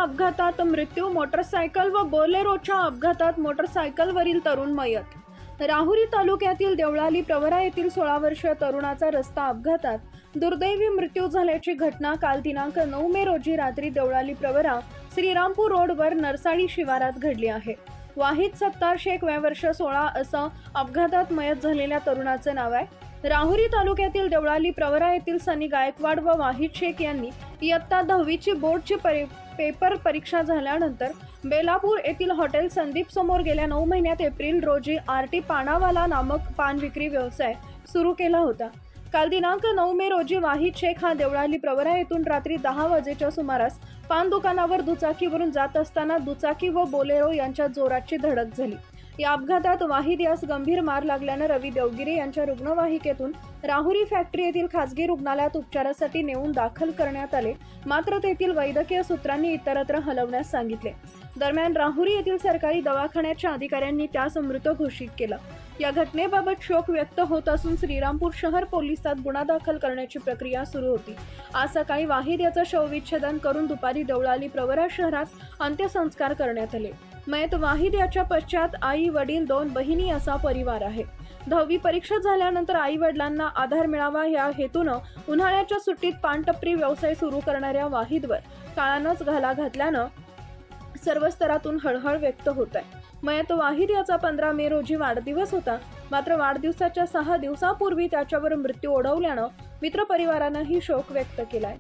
अपघातात मृत्यू, मोटरसायकल व बोलेरोच्या अपघातात मोटरसायकलवरील तरुण मयत। राहुरी तालुक्यातील देवळाली प्रवरा येथील 16 वर्षीय तरुणाचा रस्ता अपघातात दुर्दैवी मृत्यू झाल्याची घटना काल दिनांक 9 मे रोजी रात्री देवळाली प्रवरा श्रीरामपूर रोडवर नरसाळी शिवारात घडली आहे। वाहिद सत्तार शेख वय वर्ष 16 असं अपघातात मयत झालेल्या तरुणाचे नाव आहे। राहुरी तालुक्यातील देवळाली प्रवरा येथील सनी गायकवाड व वाहिद शेख यांनी इयत्ता 10वीची बोर्डची पेपर परीक्षा झाल्यानंतर बेलापूर येथील हॉटेल संदीप समोर गेल्या 9 महिन्यात एप्रिल रोजी आरटी पानावाला नामक पान विक्री व्यवसाय सुरू केला होता। काल दिनांक 9 मे रोजी वाहिद शेख हा देवळाली प्रवरा येथून रात्री 10 वाजेच्या सुमारास पान दुकानावर दुचाकीवरून जात असताना दुचाकी व बोलेरो यांच्यात जोराची धडक झाली। या अपघातात वाहिद यास गंभीर मार लागल्याने रवी देवगिरे यांच्या रुग्णवाहिकेतून राहुरी फॅक्टरी येथील खासगी रुग्णालयात उपचारासाठी नेऊन दाखल करण्यात आले, मात्र तेथील वैद्यकीय सूत्रांनी इतरत्र हलवण्यास सांगितले। दरम्यान राहुरी येथील सरकारी दवाखान्याच्या अधिकाऱ्यांनी त्यास मृत घोषित केला। या घटनेबाबत शोक व्यक्त होत असून श्रीरामपूर शहर पोलिसात गुन्हा दाखल करण्याची प्रक्रिया सुरू होती। आज सकाळी वाहिद याचा शवविच्छेदन करून दुपारी देवळाली प्रवरा शहरात अंत्यसंस्कार करण्यात आले। मयत वाहिद याच्या पश्चात आई वडील 2 बहिणी असा परिवार आहे। 10वी परीक्षा झाल्यानंतर आई वडिलांना आधार मिळावा या हेतूनं उन्हाळ्याच्या सुट्टीत पानटपरी व्यवसाय सुरू करणाऱ्या वाहिदवर काळानंच घाला घातल्यानं सर्व स्तरातून हळहळ व्यक्त होत आहे। मयत वाहिद याचा 15 मे रोजी वाढदिवस होता, मात्र वाढदिवसाच्या 6 दिवसापूर्वी त्याच्यावर मृत्यू ओढवल्यानं मित्रपरिवारानंही शोक व्यक्त केलाय।